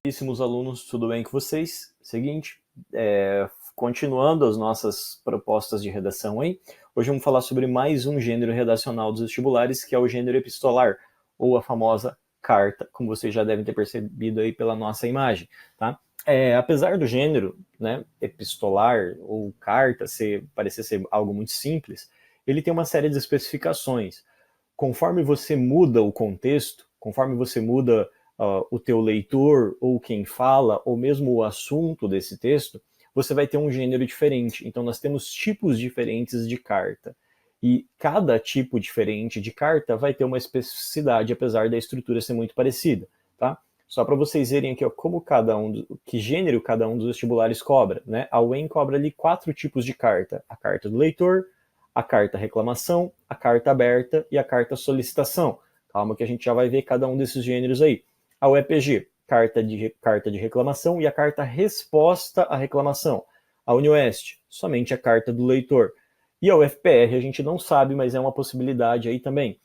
Caríssimos alunos, tudo bem com vocês? Seguinte, continuando as nossas propostas de redação aí, hoje vamos falar sobre mais um gênero redacional dos vestibulares, que é o gênero epistolar, ou a famosa carta, como vocês já devem ter percebido aí pela nossa imagem, tá? Apesar do gênero, né, epistolar ou carta parecer ser algo muito simples, ele tem uma série de especificações. Conforme você muda o contexto, conforme você muda o teu leitor, ou quem fala, ou mesmo o assunto desse texto, você vai ter um gênero diferente. Então, nós temos tipos diferentes de carta. E cada tipo diferente de carta vai ter uma especificidade, apesar da estrutura ser muito parecida, tá? Só para vocês verem aqui, ó, que gênero cada um dos vestibulares cobra, né? A UEM cobra ali 4 tipos de carta: a carta do leitor, a carta reclamação, a carta aberta e a carta solicitação. Calma que a gente já vai ver cada um desses gêneros aí. A UEPG, carta de reclamação e a carta resposta à reclamação. A UniOeste, somente a carta do leitor. E a UFPR a gente não sabe, mas é uma possibilidade aí também.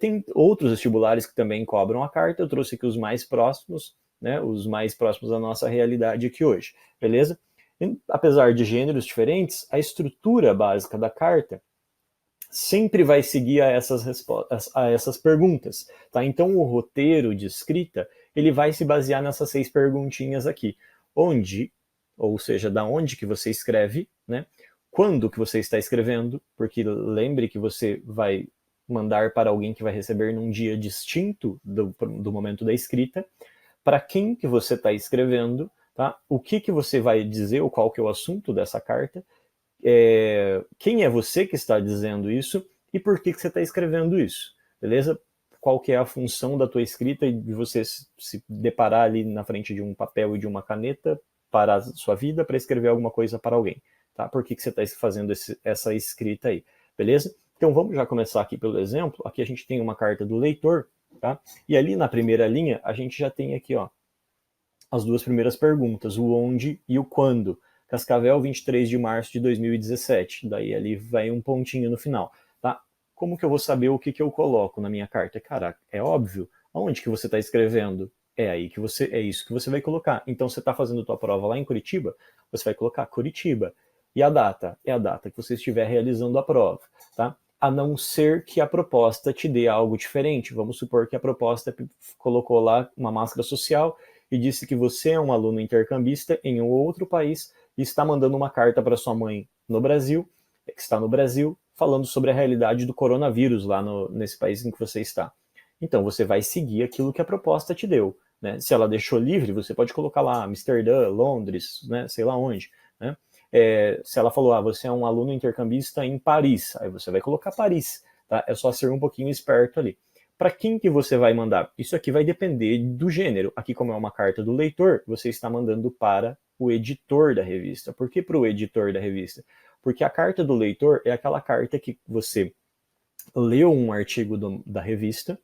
Tem outros vestibulares que também cobram a carta, eu trouxe aqui os mais próximos, né, os mais próximos da nossa realidade aqui hoje, beleza? E, apesar de gêneros diferentes, a estrutura básica da carta sempre vai seguir a essas perguntas, tá? Então o roteiro de escrita, ele vai se basear nessas 6 perguntinhas aqui. Onde, ou seja, da onde que você escreve, né? Quando que você está escrevendo, porque lembre que você vai mandar para alguém que vai receber num dia distinto do momento da escrita, para quem que você está escrevendo, tá? O que você vai dizer, ou qual que é o assunto dessa carta, quem é você que está dizendo isso e por que você está escrevendo isso, beleza? Qual que é a função da tua escrita e de você se deparar ali na frente de um papel e de uma caneta para a sua vida para escrever alguma coisa para alguém, tá? Por que você está fazendo essa escrita aí, beleza? Então vamos já começar aqui pelo exemplo. Aqui a gente tem uma carta do leitor, tá? E ali na primeira linha a gente já tem aqui, ó, as 2 primeiras perguntas, o onde e o quando. Cascavel, 23 de março de 2017. Daí ali vai um pontinho no final, tá? Como que eu vou saber o que eu coloco na minha carta? Caraca, é óbvio. Aonde que você está escrevendo? É isso que você vai colocar. Então, você está fazendo a tua prova lá em Curitiba, você vai colocar Curitiba. E a data? É a data que você estiver realizando a prova, tá? A não ser que a proposta te dê algo diferente. Vamos supor que a proposta colocou lá uma máscara social e disse que você é um aluno intercambista em um outro país e está mandando uma carta para sua mãe no Brasil, que está no Brasil, falando sobre a realidade do coronavírus lá nesse país em que você está. Então você vai seguir aquilo que a proposta te deu, né? Se ela deixou livre, você pode colocar lá Amsterdã, Londres, né? Sei lá onde, né? Se ela falou, você é um aluno intercambista em Paris, aí você vai colocar Paris, tá? É só ser um pouquinho esperto ali. Para quem que você vai mandar? Isso aqui vai depender do gênero. Aqui, como é uma carta do leitor, você está mandando para o editor da revista. Por que para o editor da revista? Porque a carta do leitor é aquela carta que você leu um artigo da revista,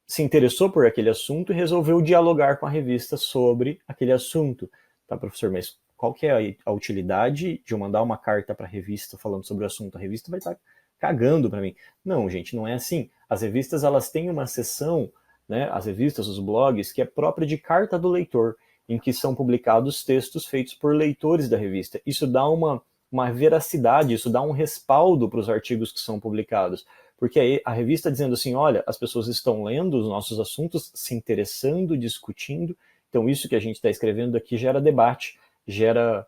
se interessou por aquele assunto e resolveu dialogar com a revista sobre aquele assunto. Tá, professor, mas qual que é a utilidade de eu mandar uma carta para a revista falando sobre o assunto? A revista vai estar cagando para mim. Não, gente, não é assim. As revistas, elas têm uma seção, né, as revistas, os blogs, que é própria de carta do leitor, em que são publicados textos feitos por leitores da revista. Isso dá uma veracidade, isso dá um respaldo para os artigos que são publicados. Porque aí a revista dizendo assim, olha, as pessoas estão lendo os nossos assuntos, se interessando, discutindo. Então isso que a gente está escrevendo aqui gera debate, gera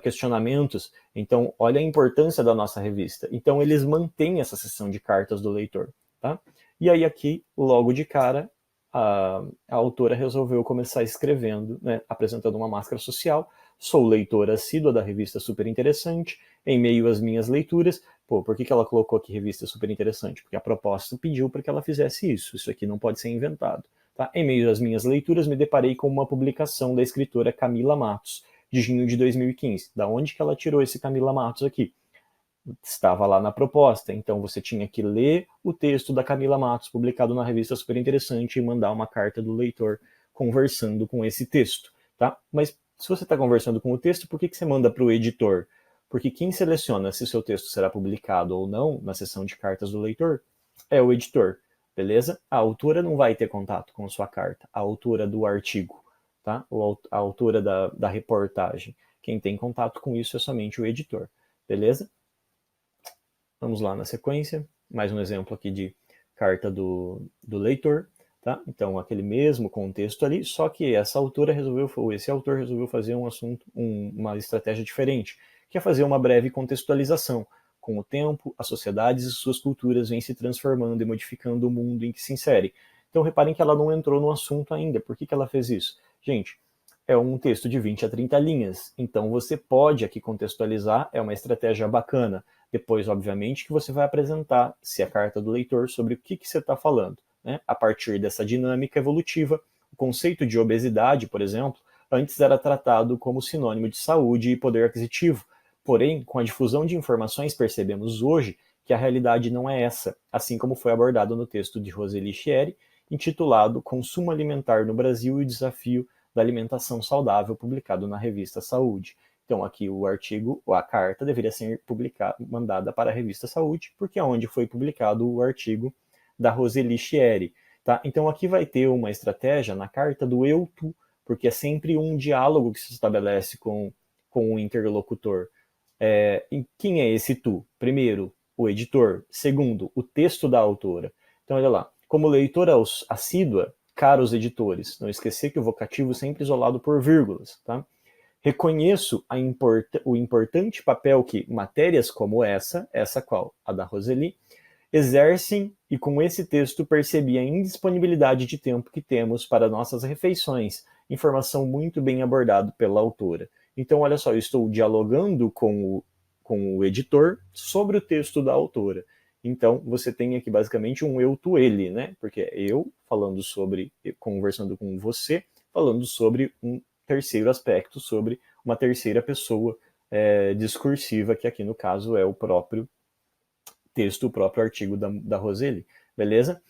questionamentos. Então olha a importância da nossa revista. Então eles mantêm essa seção de cartas do leitor. Tá? E aí aqui, logo de cara, a autora resolveu começar escrevendo, né, apresentando uma máscara social. Sou leitora assídua da revista Super Interessante, em meio às minhas leituras. Por que ela colocou aqui revista Super Interessante? Porque a proposta pediu para que ela fizesse isso. Isso aqui não pode ser inventado. Tá? Em meio às minhas leituras, me deparei com uma publicação da escritora Camila Matos, de junho de 2015. Da onde que ela tirou esse Camila Matos aqui? Estava lá na proposta, então você tinha que ler o texto da Camila Matos, publicado na revista Super Interessante, e mandar uma carta do leitor conversando com esse texto. Tá? Mas se você está conversando com o texto, por que você manda para o editor? Porque quem seleciona se o seu texto será publicado ou não na seção de cartas do leitor é o editor, beleza? A autora não vai ter contato com a sua carta, a autora do artigo, tá? Ou a autora da reportagem. Quem tem contato com isso é somente o editor, beleza? Vamos lá na sequência, mais um exemplo aqui de carta do leitor, tá? Então, aquele mesmo contexto ali, só que esse autor resolveu fazer uma estratégia diferente, que é fazer uma breve contextualização. Com o tempo, as sociedades e suas culturas vêm se transformando e modificando o mundo em que se insere. Então, reparem que ela não entrou no assunto ainda. Por que ela fez isso? Gente, é um texto de 20 a 30 linhas, então você pode aqui contextualizar, é uma estratégia bacana. Depois, obviamente, que você vai apresentar, se a carta do leitor, sobre o que você está falando. Né? A partir dessa dinâmica evolutiva, o conceito de obesidade, por exemplo, antes era tratado como sinônimo de saúde e poder aquisitivo. Porém, com a difusão de informações, percebemos hoje que a realidade não é essa, assim como foi abordado no texto de Roseli Chieri, intitulado Consumo Alimentar no Brasil e o Desafio da Alimentação Saudável, publicado na revista Saúde. Então, aqui o artigo, a carta, deveria ser mandada para a revista Saúde, porque é onde foi publicado o artigo da Roseli Chieri. Tá? Então, aqui vai ter uma estratégia na carta do eu-tu, porque é sempre um diálogo que se estabelece com o interlocutor. Quem é esse tu? Primeiro, o editor. Segundo, o texto da autora. Então, olha lá. Como leitora assídua, caros editores, não esquecer que o vocativo sempre isolado por vírgulas, tá? Reconheço o importante papel que matérias como essa qual? A da Roseli, exercem, e com esse texto percebi a indisponibilidade de tempo que temos para nossas refeições, informação muito bem abordada pela autora. Então, olha só, eu estou dialogando com o editor sobre o texto da autora. Então, você tem aqui basicamente um eu tu ele, né? Porque é eu falando sobre, conversando com você, falando sobre um terceiro aspecto, sobre uma terceira pessoa discursiva, que aqui no caso é o próprio texto, o próprio artigo da Roseli, beleza?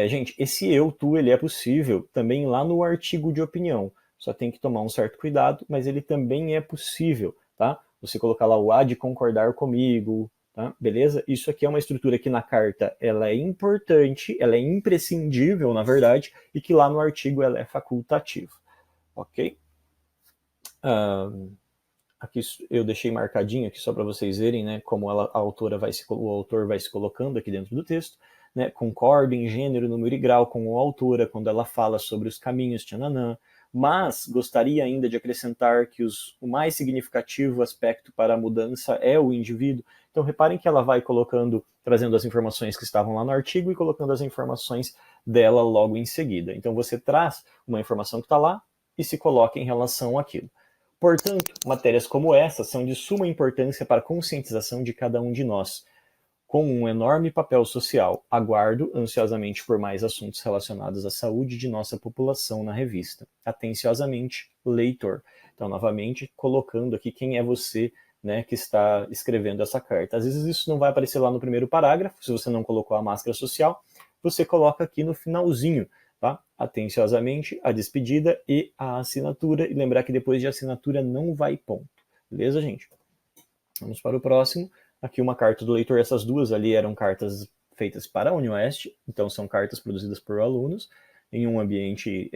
Gente, esse eu, tu, ele é possível também lá no artigo de opinião. Só tem que tomar um certo cuidado, mas ele também é possível, tá? Você colocar lá o há de concordar comigo, tá? Beleza? Isso aqui é uma estrutura que na carta ela é importante, ela é imprescindível, na verdade, e que lá no artigo ela é facultativa, ok? Aqui eu deixei marcadinho aqui só para vocês verem, né, como o autor vai se colocando aqui dentro do texto, né, concordo em gênero, número e grau com a autora quando ela fala sobre os caminhos tchananã, mas gostaria ainda de acrescentar que o mais significativo aspecto para a mudança é o indivíduo. Então reparem que ela vai trazendo as informações que estavam lá no artigo e colocando as informações dela logo em seguida. Então você traz uma informação que está lá e se coloca em relação àquilo. Portanto, matérias como essa são de suma importância para a conscientização de cada um de nós. Com um enorme papel social, aguardo ansiosamente por mais assuntos relacionados à saúde de nossa população na revista. Atenciosamente, leitor. Então, novamente, colocando aqui quem é você, né, que está escrevendo essa carta. Às vezes isso não vai aparecer lá no primeiro parágrafo, se você não colocou a máscara social, você coloca aqui no finalzinho, tá? Atenciosamente, a despedida e a assinatura. E lembrar que depois de assinatura não vai ponto. Beleza, gente? Vamos para o próximo. Aqui uma carta do leitor. Essas duas ali eram cartas feitas para a UniOeste. Então são cartas produzidas por alunos em um ambiente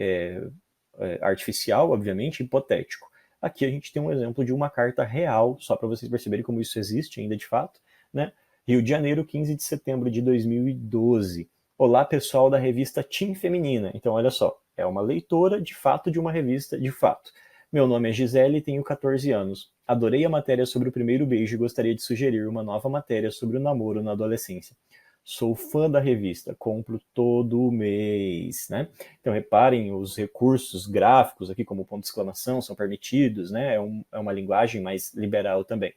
artificial, obviamente, hipotético. Aqui a gente tem um exemplo de uma carta real, só para vocês perceberem como isso existe ainda de fato, né? Rio de Janeiro, 15 de setembro de 2012. Olá, pessoal da revista Team Feminina. Então, olha só, é uma leitora, de fato, de uma revista, de fato. Meu nome é Gisele e tenho 14 anos. Adorei a matéria sobre o primeiro beijo e gostaria de sugerir uma nova matéria sobre o namoro na adolescência. Sou fã da revista, compro todo mês, né? Então, reparem, os recursos gráficos aqui, como ponto de exclamação, são permitidos, né? É uma linguagem mais liberal também.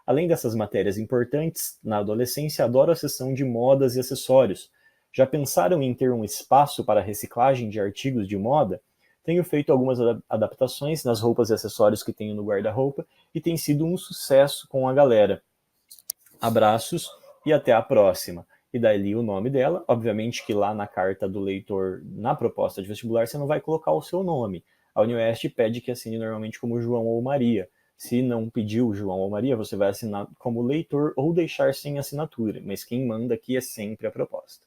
Além dessas matérias importantes, na adolescência adoro a seção de modas e acessórios. Já pensaram em ter um espaço para reciclagem de artigos de moda? Tenho feito algumas adaptações nas roupas e acessórios que tenho no guarda-roupa e tem sido um sucesso com a galera. Abraços e até a próxima. E daí o nome dela, obviamente que lá na carta do leitor, na proposta de vestibular, você não vai colocar o seu nome. A UniOeste pede que assine normalmente como João ou Maria. Se não pediu João ou Maria, você vai assinar como leitor ou deixar sem assinatura, mas quem manda aqui é sempre a proposta.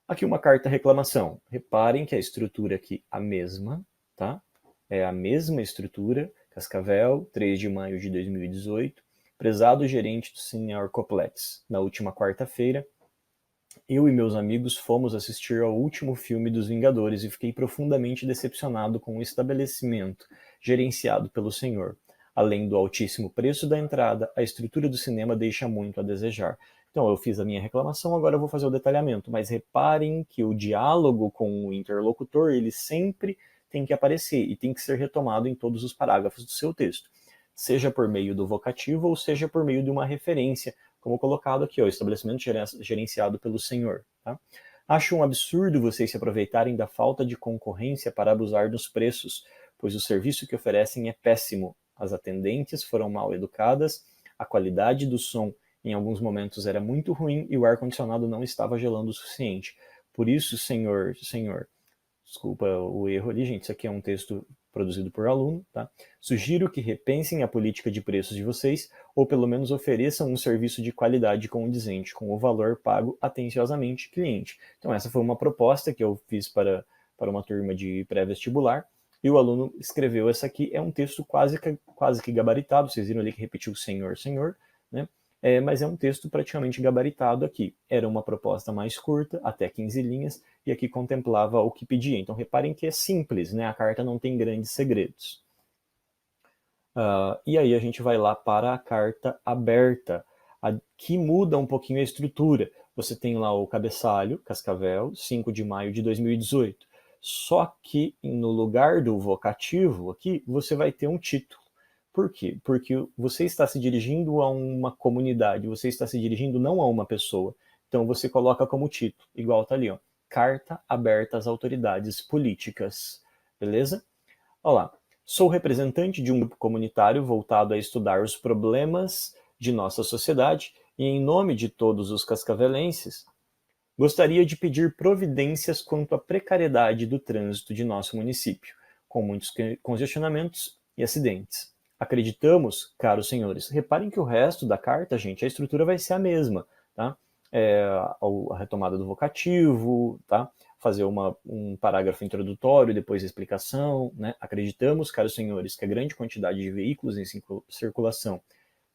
Aqui uma carta reclamação. Reparem que a estrutura aqui é a mesma, tá? É a mesma estrutura, Cascavel, 3 de maio de 2018, prezado gerente do Cine Arcoplex. Na última quarta-feira, eu e meus amigos fomos assistir ao último filme dos Vingadores e fiquei profundamente decepcionado com o estabelecimento gerenciado pelo senhor. Além do altíssimo preço da entrada, a estrutura do cinema deixa muito a desejar. Então eu fiz a minha reclamação, agora eu vou fazer o detalhamento, mas reparem que o diálogo com o interlocutor, ele sempre tem que aparecer e tem que ser retomado em todos os parágrafos do seu texto, seja por meio do vocativo ou seja por meio de uma referência, como colocado aqui, ó, estabelecimento gerenciado pelo senhor. Tá? Acho um absurdo vocês se aproveitarem da falta de concorrência para abusar dos preços, pois o serviço que oferecem é péssimo. As atendentes foram mal educadas, a qualidade do som em alguns momentos era muito ruim e o ar-condicionado não estava gelando o suficiente. Por isso, senhor, desculpa o erro ali, gente, isso aqui é um texto produzido por aluno, tá? Sugiro que repensem a política de preços de vocês, ou pelo menos ofereçam um serviço de qualidade condizente com o valor pago atenciosamente cliente. Então essa foi uma proposta que eu fiz para uma turma de pré-vestibular, e o aluno escreveu essa aqui, é um texto quase que gabaritado, vocês viram ali que repetiu senhor, né? Mas é um texto praticamente gabaritado aqui. Era uma proposta mais curta, até 15 linhas, e aqui contemplava o que pedia. Então reparem que é simples, né? A carta não tem grandes segredos. E aí a gente vai lá para a carta aberta, que muda um pouquinho a estrutura. Você tem lá o cabeçalho, Cascavel, 5 de maio de 2018. Só que no lugar do vocativo aqui, você vai ter um título. Por quê? Porque você está se dirigindo a uma comunidade, você está se dirigindo não a uma pessoa. Então você coloca como título, igual tá ali, ó, Carta aberta às autoridades políticas. Beleza? Olha lá. Sou representante de um grupo comunitário voltado a estudar os problemas de nossa sociedade e, em nome de todos os cascavelenses, gostaria de pedir providências quanto à precariedade do trânsito de nosso município, com muitos congestionamentos e acidentes. Acreditamos, caros senhores, reparem que o resto da carta, gente, a estrutura vai ser a mesma, tá? A retomada do vocativo, tá? Fazer um parágrafo introdutório, depois a explicação, né? Acreditamos, caros senhores, que a grande quantidade de veículos em circulação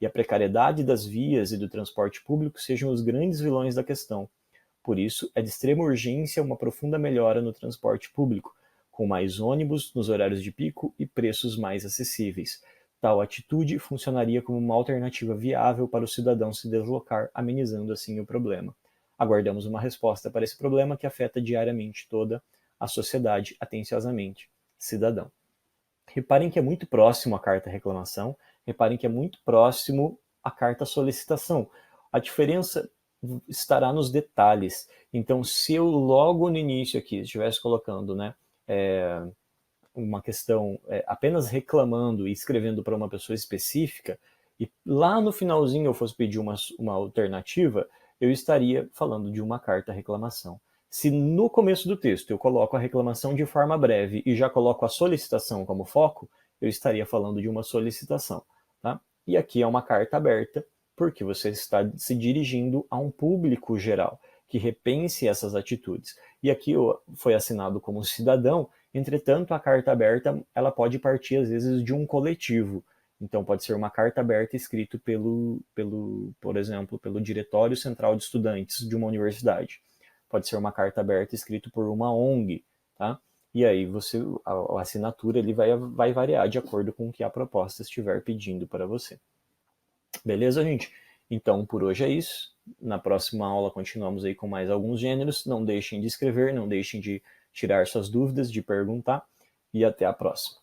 e a precariedade das vias e do transporte público sejam os grandes vilões da questão. Por isso, é de extrema urgência uma profunda melhora no transporte público, com mais ônibus nos horários de pico e preços mais acessíveis. Tal atitude funcionaria como uma alternativa viável para o cidadão se deslocar, amenizando assim o problema. Aguardamos uma resposta para esse problema que afeta diariamente toda a sociedade. Atenciosamente, cidadão. Reparem que é muito próximo a carta reclamação, reparem que é muito próximo a carta solicitação. A diferença estará nos detalhes. Então, se eu logo no início aqui estivesse colocando, né, uma questão apenas reclamando e escrevendo para uma pessoa específica, e lá no finalzinho eu fosse pedir uma alternativa, eu estaria falando de uma carta reclamação. Se no começo do texto eu coloco a reclamação de forma breve e já coloco a solicitação como foco, eu estaria falando de uma solicitação. Tá? E aqui é uma carta aberta, porque você está se dirigindo a um público geral, que repense essas atitudes. E aqui foi assinado como cidadão, entretanto, a carta aberta ela pode partir, às vezes, de um coletivo. Então, pode ser uma carta aberta escrita por exemplo, pelo Diretório Central de Estudantes de uma universidade. Pode ser uma carta aberta escrita por uma ONG, tá? E aí a assinatura ele vai variar de acordo com o que a proposta estiver pedindo para você. Beleza, gente? Então, por hoje é isso. Na próxima aula continuamos aí com mais alguns gêneros. Não deixem de escrever, não deixem de tirar suas dúvidas, de perguntar. E até a próxima.